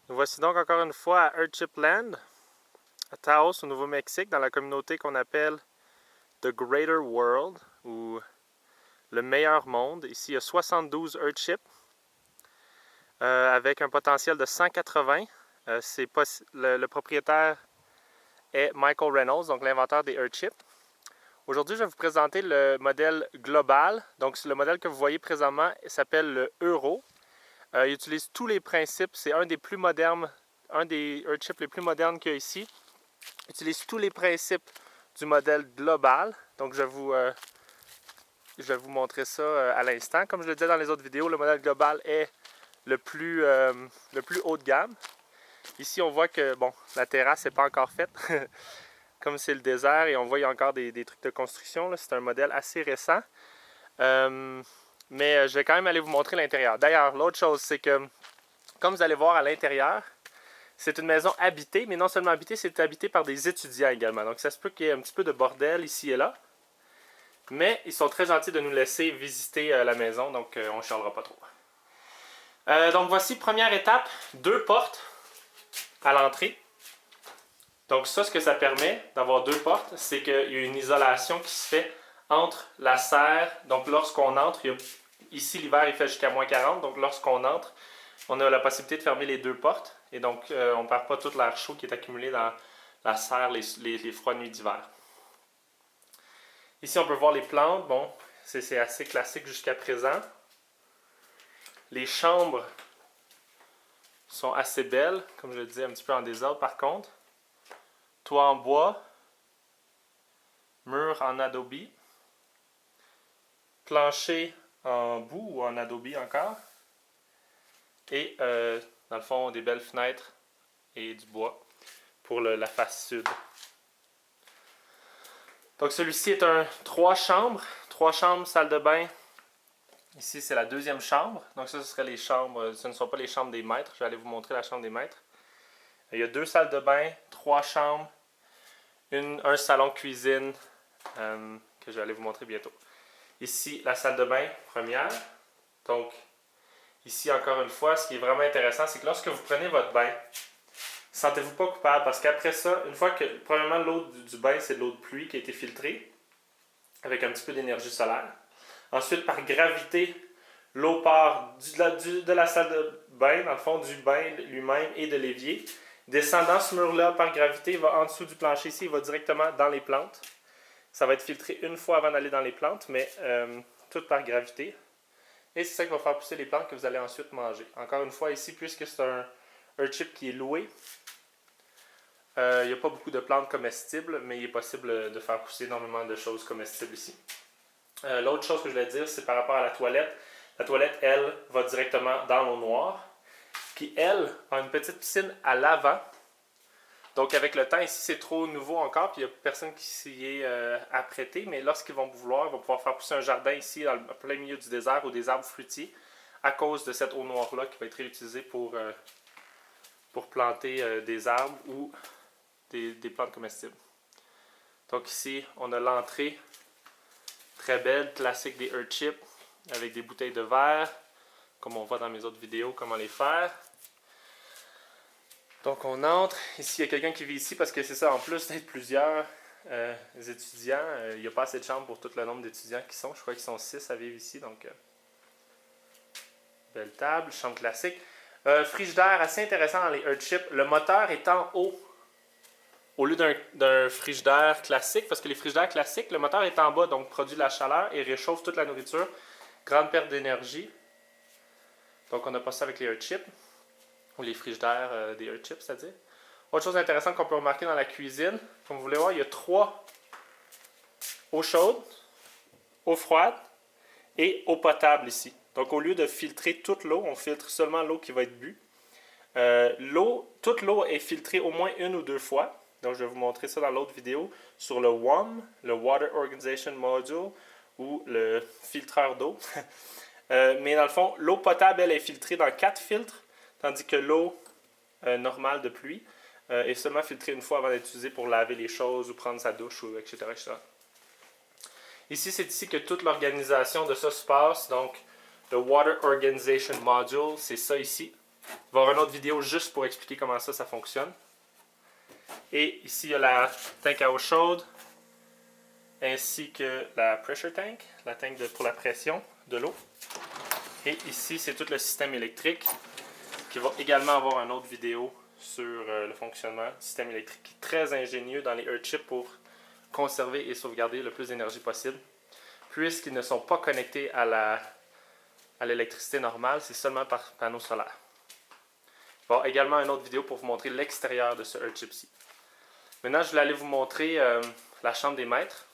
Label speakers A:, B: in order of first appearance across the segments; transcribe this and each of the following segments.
A: Nous voici donc encore une fois à Earthship Land, à Taos, au Nouveau-Mexique, dans la communauté qu'on appelle The Greater World, ou le meilleur monde. Ici, il y a 72 Earthships, avec un potentiel de 180. Le propriétaire est Michael Reynolds, donc l'inventeur des Earthships. Aujourd'hui, je vais vous présenter le modèle global. Donc, le modèle que vous voyez présentement s'appelle le Euro. Il utilise tous les principes. C'est un des plus modernes, un des Earthships les plus modernes qu'il y a ici. Il utilise tous les principes du modèle global. Donc, je vais vous montrer ça à l'instant. Comme je le disais dans les autres vidéos, le modèle global est le plus haut de gamme. Ici, on voit que bon, la terrasse n'est pas encore faite. Comme c'est le désert et on voit qu'il y a encore des trucs de construction. C'est un modèle assez récent. Mais je vais quand même aller vous montrer l'intérieur. D'ailleurs, l'autre chose, c'est que, comme vous allez voir à l'intérieur, c'est une maison habitée, mais non seulement habitée, c'est habité par des étudiants également. Donc ça se peut qu'il y ait un petit peu de bordel ici et là. Mais ils sont très gentils de nous laisser visiter la maison, donc on ne chialera pas trop. Donc voici, première étape, 2 portes à l'entrée. Donc ça, ce que ça permet d'avoir 2 portes, c'est qu'il y a une isolation qui se fait entre la serre. Donc lorsqu'on entre, ici l'hiver il fait jusqu'à moins 40, donc lorsqu'on entre, on a la possibilité de fermer les 2 portes. Et donc on ne perd pas tout l'air chaud qui est accumulé dans la serre les froides nuits d'hiver. Ici on peut voir les plantes, bon, c'est assez classique jusqu'à présent. Les chambres sont assez belles, comme je le disais, un petit peu en désordre par contre. Toit en bois, mur en adobe, plancher en boue ou en adobe encore, et dans le fond des belles fenêtres et du bois pour la face sud. Donc celui-ci est un 3 chambres, salle de bain. Ici c'est la 2e chambre, donc ça ce serait les chambres, ce ne sont pas les chambres des maîtres, je vais aller vous montrer la chambre des maîtres. Il y a 2 salles de bain, 3 chambres, un salon cuisine que je vais aller vous montrer bientôt. Ici, la salle de bain première. Donc, ici, encore une fois, ce qui est vraiment intéressant, c'est que lorsque vous prenez votre bain, sentez-vous pas coupable parce qu'après ça, une fois que, premièrement, l'eau du bain, c'est de l'eau de pluie qui a été filtrée avec un petit peu d'énergie solaire. Ensuite, par gravité, l'eau part de la salle de bain, dans le fond, du bain lui-même et de l'évier. Descendant ce mur-là par gravité, il va en dessous du plancher ici, il va directement dans les plantes. Ça va être filtré une fois avant d'aller dans les plantes, mais tout par gravité. Et c'est ça qui va faire pousser les plantes que vous allez ensuite manger. Encore une fois, ici, puisque c'est un Earthship qui est loué, il n'y a pas beaucoup de plantes comestibles, mais il est possible de faire pousser énormément de choses comestibles ici. L'autre chose que je voulais dire, c'est par rapport à la toilette. La toilette, elle, va directement dans l'eau noire, qui, elle, a une petite piscine à l'avant. Donc, avec le temps, ici, c'est trop nouveau encore, puis il n'y a personne qui s'y est apprêté. Mais lorsqu'ils vont vouloir, ils vont pouvoir faire pousser un jardin ici, dans le plein milieu du désert, ou des arbres fruitiers, à cause de cette eau noire-là qui va être réutilisée pour planter des arbres ou des plantes comestibles. Donc, ici, on a l'entrée très belle, classique des Earthships, avec des bouteilles de verre, comme on voit dans mes autres vidéos, comment les faire. Donc on entre, ici il y a quelqu'un qui vit ici parce que c'est ça, en plus d'être plusieurs étudiants, il n'y a pas assez de chambres pour tout le nombre d'étudiants qui sont, je crois qu'ils sont 6 à vivre ici, donc belle table, chambre classique. Frigidaire assez intéressant dans les Earthships, le moteur est en haut au lieu d'un frigidaire classique, parce que les frigidaires classiques, le moteur est en bas, donc produit de la chaleur et réchauffe toute la nourriture, grande perte d'énergie. Donc on n'a pas ça avec les Earthships. Ou les frigidaires des Earthships, c'est-à-dire. Autre chose intéressante qu'on peut remarquer dans la cuisine, comme vous voulez voir, il y a 3 eaux chaudes, eau froide et eau potable ici. Donc au lieu de filtrer toute l'eau, on filtre seulement l'eau qui va être bue. Toute l'eau est filtrée au moins 1 ou 2 fois. Donc je vais vous montrer ça dans l'autre vidéo sur le WOM, le Water Organization Module, ou le filtreur d'eau. Mais dans le fond, l'eau potable, elle est filtrée dans 4 filtres. Tandis que l'eau normale de pluie est seulement filtrée une fois avant d'être utilisée pour laver les choses ou prendre sa douche, etc., etc. Ici, c'est ici que toute l'organisation de ça se passe. Donc, le Water Organization Module, c'est ça ici. Il va y avoir une autre vidéo juste pour expliquer comment ça fonctionne. Et ici, il y a la tank à eau chaude, ainsi que la pressure tank, la tank pour la pression de l'eau. Et ici, c'est tout le système électrique qui va également avoir une autre vidéo sur le fonctionnement du système électrique qui est très ingénieux dans les Earthships pour conserver et sauvegarder le plus d'énergie possible. Puisqu'ils ne sont pas connectés à l'électricité normale, c'est seulement par panneau solaire. Il va y avoir également une autre vidéo pour vous montrer l'extérieur de ce Earthship-ci. Maintenant, je voulais aller vous montrer la chambre des maîtres.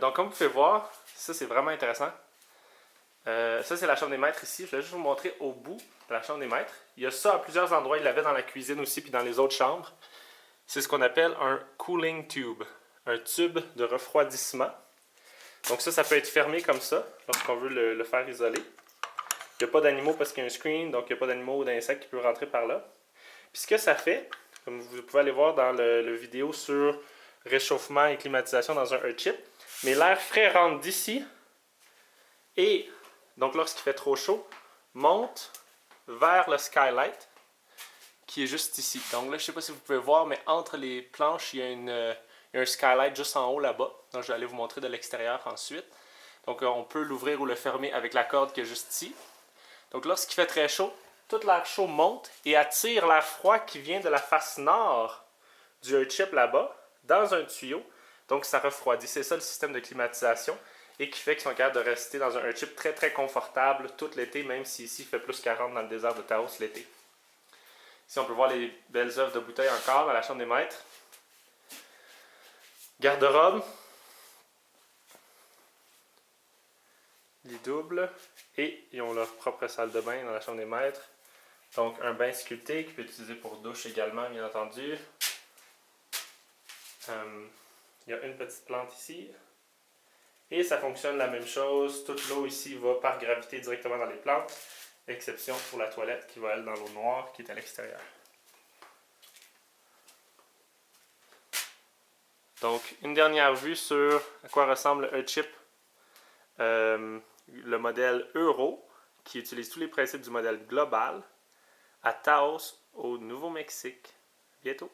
A: Donc, comme vous pouvez voir, ça c'est vraiment intéressant. Ça c'est la chambre des maîtres ici. Je vais juste vous montrer au bout de la chambre des maîtres. Il y a ça à plusieurs endroits. Il l'avait dans la cuisine aussi, puis dans les autres chambres. C'est ce qu'on appelle un cooling tube. Un tube de refroidissement. Donc ça peut être fermé comme ça, lorsqu'on veut le faire isoler. Il n'y a pas d'animaux parce qu'il y a un screen, donc il n'y a pas d'animaux ou d'insectes qui peuvent rentrer par là. Puis ce que ça fait, comme vous pouvez aller voir dans le vidéo sur réchauffement et climatisation dans un Earthship, mais l'air frais rentre d'ici et donc lorsqu'il fait trop chaud, monte vers le skylight qui est juste ici. Donc là, je ne sais pas si vous pouvez voir, mais entre les planches, il y a un skylight juste en haut là-bas. Donc je vais aller vous montrer de l'extérieur ensuite. Donc on peut l'ouvrir ou le fermer avec la corde qui est juste ici. Donc lorsqu'il fait très chaud, tout l'air chaud monte et attire l'air froid qui vient de la face nord du Earthship là-bas, dans un tuyau. Donc ça refroidit. C'est ça le système de climatisation et qui fait qu'ils sont capables de rester dans un Earthship très très confortable tout l'été, même si ici il fait plus 40 dans le désert de Taos l'été. Ici on peut voir les belles œuvres de bouteilles encore dans la chambre des maîtres. Garde-robe. Lit double. Et ils ont leur propre salle de bain dans la chambre des maîtres. Donc un bain sculpté qui peut être utilisé pour douche également, bien entendu. Il y a une petite plante ici. Et ça fonctionne la même chose. Toute l'eau ici va par gravité directement dans les plantes. Exception pour la toilette qui va elle dans l'eau noire qui est à l'extérieur. Donc une dernière vue sur à quoi ressemble le Earthship. Le modèle Euro, qui utilise tous les principes du modèle global, à Taos, au Nouveau-Mexique. Bientôt!